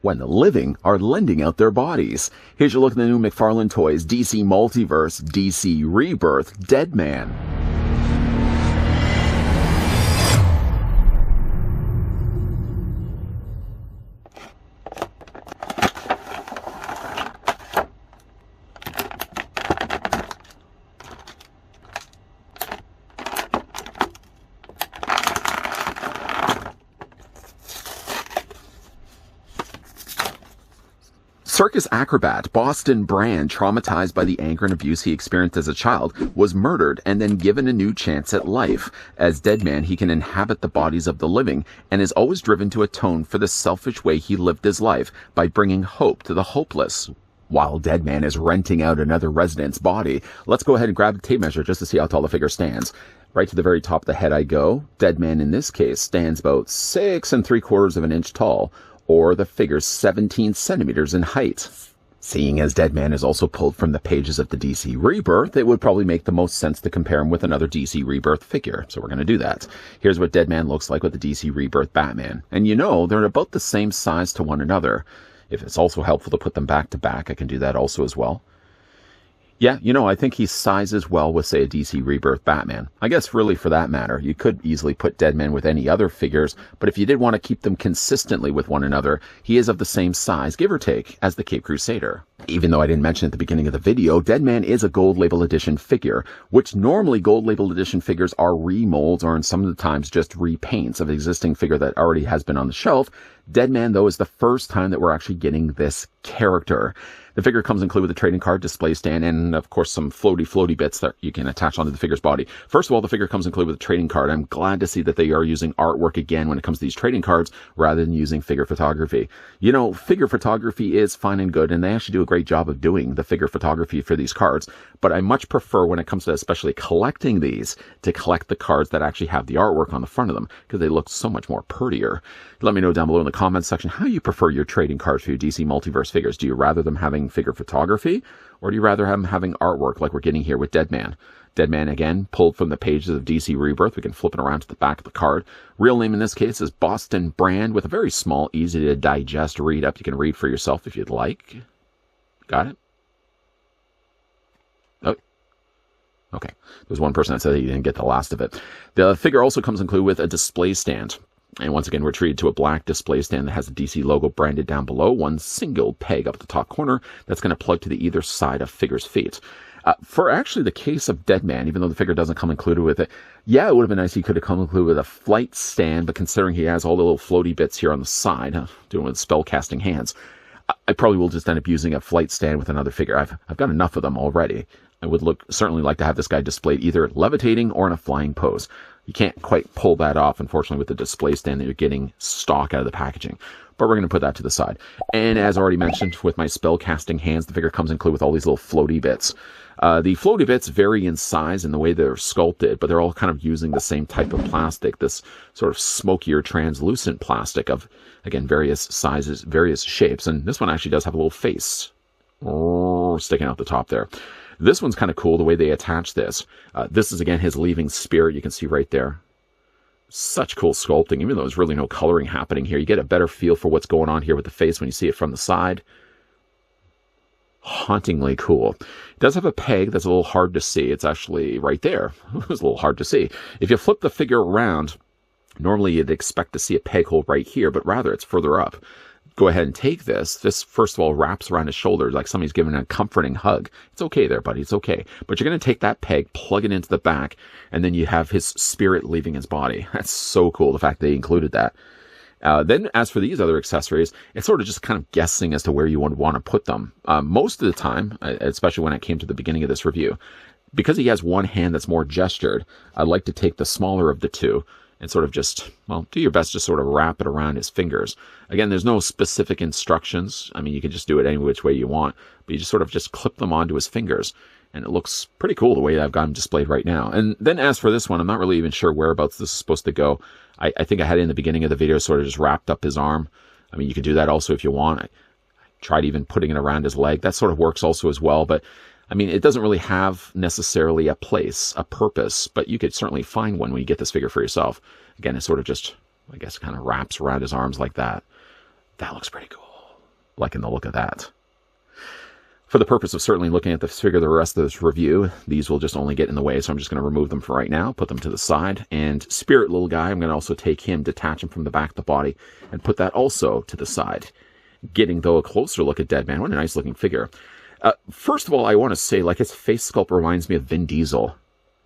when the living are lending out their bodies. Here's your look at the new McFarlane Toys DC Multiverse DC Rebirth Deadman. Circus acrobat Boston Brand, traumatized by the anger and abuse he experienced as a child, was murdered and then given a new chance at life. As Deadman, he can inhabit the bodies of the living and is always driven to atone for the selfish way he lived his life by bringing hope to the hopeless. While Deadman is renting out another resident's body, let's go ahead and grab a tape measure just to see how tall the figure stands. Right to the very top of the head I go. Deadman in this case stands about 6 3/4 of an inch tall, or the figure's 17 centimeters in height. Seeing as Deadman is also pulled from the pages of the DC Rebirth, it would probably make the most sense to compare him with another DC Rebirth figure, so we're going to do that. Here's what Deadman looks like with the DC Rebirth Batman. And you know, they're about the same size to one another. If it's also helpful to put them back to back, I can do that also as well. Yeah, you know, I think he sizes well with, say, a DC Rebirth Batman. I guess really for that matter, you could easily put Deadman with any other figures, but if you did want to keep them consistently with one another, he is of the same size, give or take, as the Cape Crusader. Even though I didn't mention at the beginning of the video, Deadman is a Gold Label Edition figure, which normally Gold Label Edition figures are remolds or in some of the times just repaints of an existing figure that already has been on the shelf. Deadman, though, is the first time that we're actually getting this character. The figure comes included with a trading card, display stand, and of course some floaty bits that you can attach onto the figure's body. First of all, the figure comes included with a trading card. I'm glad to see that they are using artwork again when it comes to these trading cards rather than using figure photography. You know, figure photography is fine and good, and they actually do a great job of doing the figure photography for these cards, but I much prefer when it comes to especially collecting these to collect the cards that actually have the artwork on the front of them because they look so much more prettier. Let me know down below in the comments section how you prefer your trading cards for your DC Multiverse figures. Do you rather them having figure photography, or do you rather have them having artwork like we're getting here with Deadman? Deadman, again, pulled from the pages of DC Rebirth. We can flip it around to the back of the card. Real name in this case is Boston Brand, with a very small, easy to digest read up. You can read for yourself if you'd like. Got it? Oh. Okay. There's one person that said he didn't get the last of it. The figure also comes included with a display stand. And once again, we're treated to a black display stand that has the DC logo branded down below, one single peg up at the top corner that's going to plug to the either side of figure's feet. For actually the case of Deadman, even though the figure doesn't come included with it, yeah, it would have been nice if he could have come included with a flight stand, but considering he has all the little floaty bits here on the side, doing with spell casting hands, I probably will just end up using a flight stand with another figure. I've got enough of them already. I would certainly like to have this guy displayed either levitating or in a flying pose. You can't quite pull that off, unfortunately, with the display stand that you're getting stock out of the packaging. But we're going to put that to the side. And as already mentioned, with my spell casting hands, the figure comes included with all these little floaty bits. The floaty bits vary in size and the way they're sculpted, but they're all kind of using the same type of plastic, this sort of smokier, translucent plastic of, again, various sizes, various shapes. And this one actually does have a little face sticking out the top there. This one's kind of cool, the way they attach this. This is, again, his leaving spirit. You can see right there. Such cool sculpting, even though there's really no coloring happening here. You get a better feel for what's going on here with the face when you see it from the side. Hauntingly cool. It does have a peg that's a little hard to see. It's actually right there. It's a little hard to see. If you flip the figure around, normally you'd expect to see a peg hole right here, but rather it's further up. Go ahead and take this. This, first of all, wraps around his shoulders like somebody's giving a comforting hug. It's okay there, buddy. It's okay. But you're going to take that peg, plug it into the back, and then you have his spirit leaving his body. That's so cool, the fact they included that. Then, as for these other accessories, it's sort of just kind of guessing as to where you would want to put them. Most of the time, especially when it came to the beginning of this review, because he has one hand that's more gestured, I'd like to take the smaller of the two and sort of just, well, do your best to sort of wrap it around his fingers. Again, there's no specific instructions. I mean, you can just do it any which way you want, but you just sort of just clip them onto his fingers. And it looks pretty cool the way I've got him displayed right now. And then as for this one, I'm not really even sure whereabouts this is supposed to go. I think I had it in the beginning of the video, sort of just wrapped up his arm. I mean, you could do that also if you want. I tried even putting it around his leg. That sort of works also as well. But I mean, it doesn't really have necessarily a place, a purpose, but you could certainly find one when you get this figure for yourself. Again, it sort of just, I guess, kind of wraps around his arms like that. That looks pretty cool. liking the look of that. For the purpose of certainly looking at the figure the rest of this review, these will just only get in the way, so I'm just going to remove them for right now, put them to the side. And Spirit little guy, I'm going to also take him, detach him from the back of the body, and put that also to the side. Getting, though, a closer look at Deadman. What a nice looking figure. First of all, I want to say, like, his face sculpt reminds me of Vin Diesel.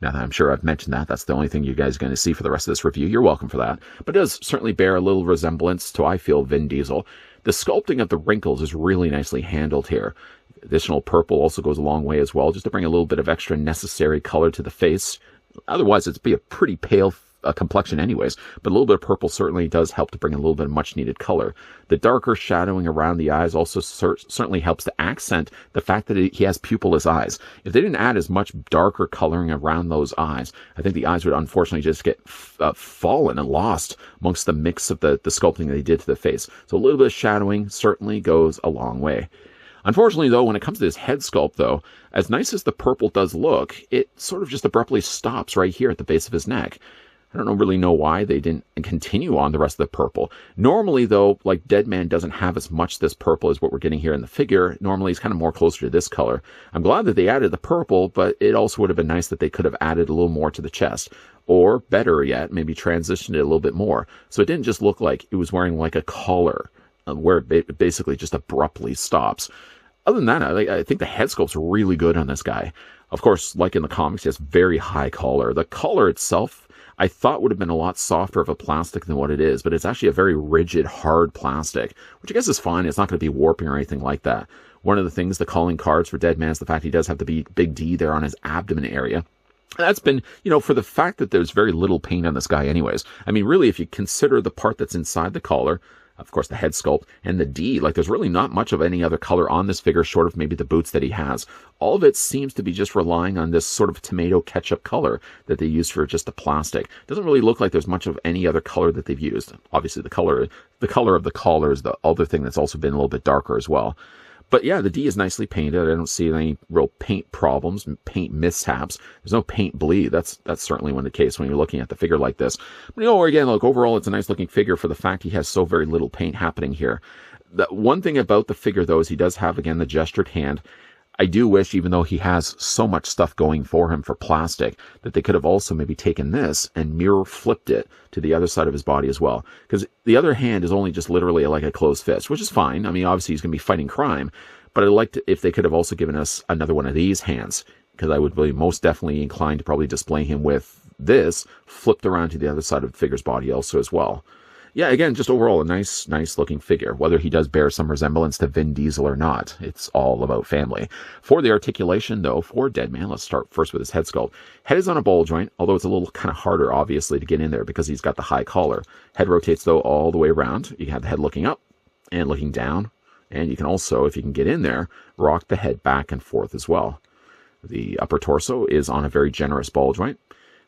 Now that I'm sure I've mentioned that, that's the only thing you guys are going to see for the rest of this review. You're welcome for that. But it does certainly bear a little resemblance to, I feel, Vin Diesel. The sculpting of the wrinkles is really nicely handled here. Additional purple also goes a long way as well, just to bring a little bit of extra necessary color to the face. Otherwise, it'd be a pretty pale complexion anyways, but a little bit of purple certainly does help to bring a little bit of much needed color. The darker shadowing around the eyes also certainly helps to accent the fact that he has pupilless eyes. If they didn't add as much darker coloring around those eyes, I think the eyes would unfortunately just get fallen and lost amongst the mix of the sculpting they did to the face. So a little bit of shadowing certainly goes a long way. Unfortunately, though, when it comes to his head sculpt, though, as nice as the purple does look, it sort of just abruptly stops right here at the base of his neck. I don't really know why they didn't continue on the rest of the purple. Normally, though, like Deadman doesn't have as much this purple as what we're getting here in the figure. Normally, he's kind of more closer to this color. I'm glad that they added the purple, but it also would have been nice that they could have added a little more to the chest. Or, better yet, maybe transitioned it a little bit more. So it didn't just look like it was wearing like a collar, where it basically just abruptly stops. Other than that, I think the head sculpt's really good on this guy. Of course, like in the comics, he has very high collar. The collar itself, I thought would have been a lot softer of a plastic than what it is, but it's actually a very rigid, hard plastic, which I guess is fine. It's not going to be warping or anything like that. One of the things, the calling cards for Deadman is the fact he does have the big D there on his abdomen area. And that's been, for the fact that there's very little paint on this guy anyways. I mean, really, if you consider the part that's inside the collar, of course, the head sculpt, and the D, like there's really not much of any other color on this figure short of maybe the boots that he has. All of it seems to be just relying on this sort of tomato ketchup color that they used for just the plastic. It doesn't really look like there's much of any other color that they've used. Obviously, the color of the collar is the other thing that's also been a little bit darker as well. But yeah, the D is nicely painted. I don't see any real paint problems, paint mishaps. There's no paint bleed. That's certainly one of the case when you're looking at the figure like this. But again, look, overall, it's a nice looking figure for the fact he has so very little paint happening here. The one thing about the figure, though, is he does have, again, the gestured hand. I do wish, even though he has so much stuff going for him for plastic, that they could have also maybe taken this and mirror flipped it to the other side of his body as well. Because the other hand is only just literally like a closed fist, which is fine. I mean, obviously he's going to be fighting crime, but I'd like to, if they could have also given us another one of these hands, because I would be most definitely inclined to probably display him with this flipped around to the other side of the figure's body also as well. Yeah, again, just overall a nice looking figure. Whether he does bear some resemblance to Vin Diesel or not, it's all about family. For the articulation, though, for Deadman, let's start first with his head sculpt. Head is on a ball joint, although it's a little kind of harder, obviously, to get in there because he's got the high collar. Head rotates, though, all the way around. You can have the head looking up and looking down. And you can also, if you can get in there, rock the head back and forth as well. The upper torso is on a very generous ball joint.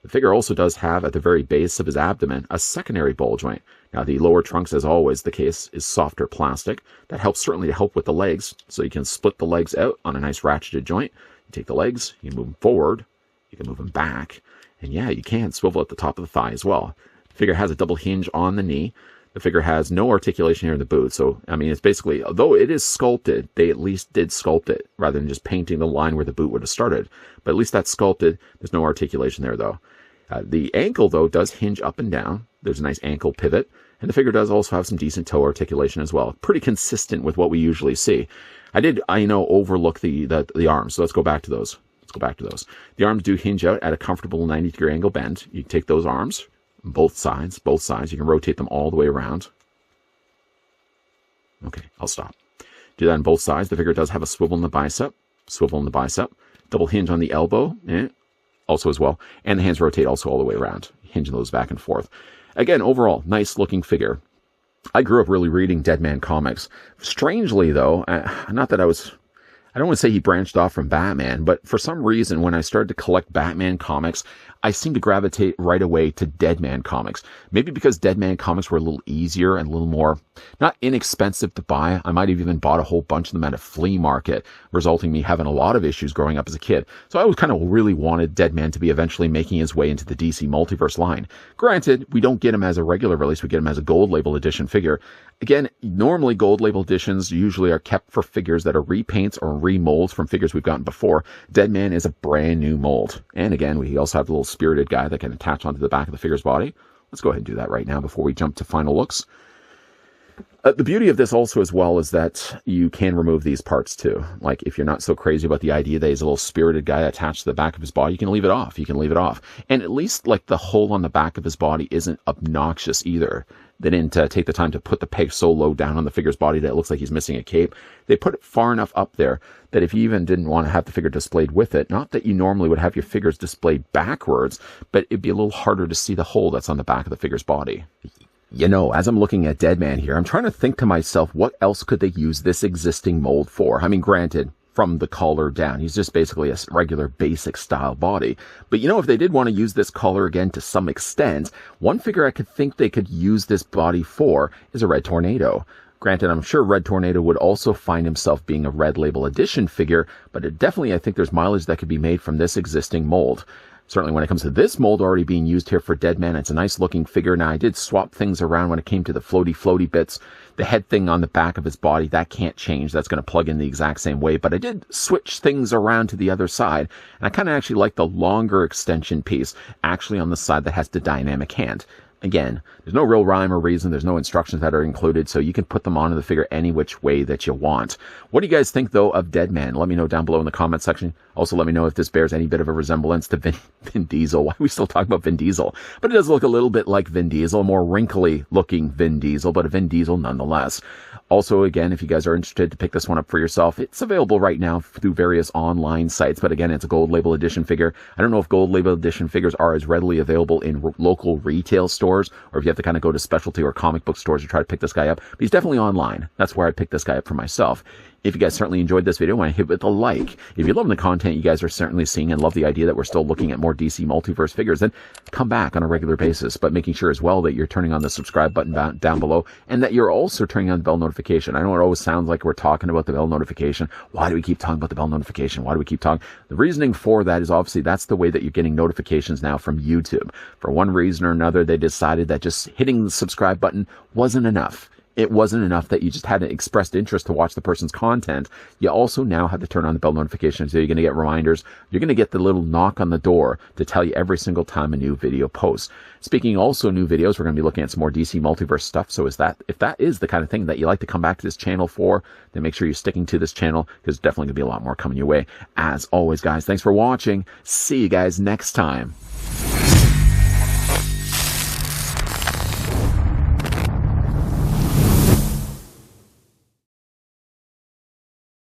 The figure also does have, at the very base of his abdomen, a secondary ball joint. Now, the lower trunks, as always the case, is softer plastic. That helps certainly to help with the legs, so you can split the legs out on a nice ratcheted joint. You take the legs, you move them forward, you can move them back, and yeah, you can swivel at the top of the thigh as well. The figure has a double hinge on the knee. The figure has no articulation here in the boot, so, I mean, it's basically, although it is sculpted, they at least did sculpt it, rather than just painting the line where the boot would have started. But at least that's sculpted. There's no articulation there, though. The ankle, though, does hinge up and down. There's a nice ankle pivot, and the figure does also have some decent toe articulation as well. Pretty consistent with what we usually see. I overlook the arms, so let's go back to those. The arms do hinge out at a comfortable 90-degree angle bend. You can take those arms, both sides. You can rotate them all the way around. Okay, I'll stop. Do that on both sides. The figure does have a swivel in the bicep. Double hinge on the elbow, also as well. And the hands rotate also all the way around, hinging those back and forth. Again, overall, nice looking figure. I grew up really reading Deadman comics. Strangely, though, not that I was I don't want to say he branched off from Batman, but for some reason, when I started to collect Batman comics, I seemed to gravitate right away to Deadman comics. Maybe because Deadman comics were a little easier and a little more, not inexpensive to buy. I might have even bought a whole bunch of them at a flea market, resulting in me having a lot of issues growing up as a kid. So I always kind of really wanted Deadman to be eventually making his way into the DC Multiverse line. Granted, we don't get him as a regular release, we get him as a gold label edition figure. Again, normally gold label editions usually are kept for figures that are repaints or remolds from figures we've gotten before. Deadman is a brand new mold. And again, we also have the little spirited guy that can attach onto the back of the figure's body. Let's go ahead and do that right now before we jump to final looks. The beauty of this also as well is that you can remove these parts too. Like if you're not so crazy about the idea that he's a little spirited guy attached to the back of his body, you can leave it off. You can leave it off. And at least like the hole on the back of his body isn't obnoxious either. They didn't take the time to put the peg so low down on the figure's body that it looks like he's missing a cape. They put it far enough up there that if you even didn't want to have the figure displayed with it, not that you normally would have your figures displayed backwards, but it'd be a little harder to see the hole that's on the back of the figure's body. You know, as I'm looking at Deadman here, I'm trying to think to myself, what else could they use this existing mold for? I mean, granted, from the collar down, he's just basically a regular basic style body. But you know, if they did want to use this collar again to some extent, one figure I could think they could use this body for is a Red Tornado. Granted, I'm sure Red Tornado would also find himself being a Red Label Edition figure, but I think there's mileage that could be made from this existing mold. Certainly when it comes to this mold already being used here for Deadman, it's a nice looking figure. Now I did swap things around when it came to the floaty bits. The head thing on the back of his body, that can't change. That's going to plug in the exact same way. But I did switch things around to the other side. And I kind of actually like the longer extension piece actually on the side that has the dynamic hand. Again, there's no real rhyme or reason. There's no instructions that are included, so you can put them onto the figure any which way that you want. What do you guys think, though, of Deadman? Let me know down below in the comment section. Also, let me know if this bears any bit of a resemblance to Vin Diesel. Why are we still talking about Vin Diesel? But it does look a little bit like Vin Diesel, more wrinkly-looking Vin Diesel, but a Vin Diesel nonetheless. Also, again, if you guys are interested to pick this one up for yourself, it's available right now through various online sites. But again, it's a gold label edition figure. I don't know if gold label edition figures are as readily available in local retail stores, or if you have to kind of go to specialty or comic book stores to try to pick this guy up. But he's definitely online. That's where I picked this guy up for myself. If you guys certainly enjoyed this video, I want to hit with a like. If you're loving the content you guys are certainly seeing and love the idea that we're still looking at more DC Multiverse figures, then come back on a regular basis. But making sure as well that you're turning on the subscribe button down below and that you're also turning on the bell notification. I know it always sounds like we're talking about the bell notification. Why do we keep talking about the bell notification? Why do we keep talking? The reasoning for that is obviously that's the way that you're getting notifications now from YouTube. For one reason or another, they decided that just hitting the subscribe button wasn't enough. It wasn't enough that you just had an expressed interest to watch the person's content. You also now have to turn on the bell notifications, so you're going to get reminders. You're going to get the little knock on the door to tell you every single time a new video posts. Speaking also of new videos, we're going to be looking at some more DC Multiverse stuff. So if that is the kind of thing that you like to come back to this channel for, then make sure you're sticking to this channel, because there's definitely going to be a lot more coming your way. As always, guys, thanks for watching. See you guys next time.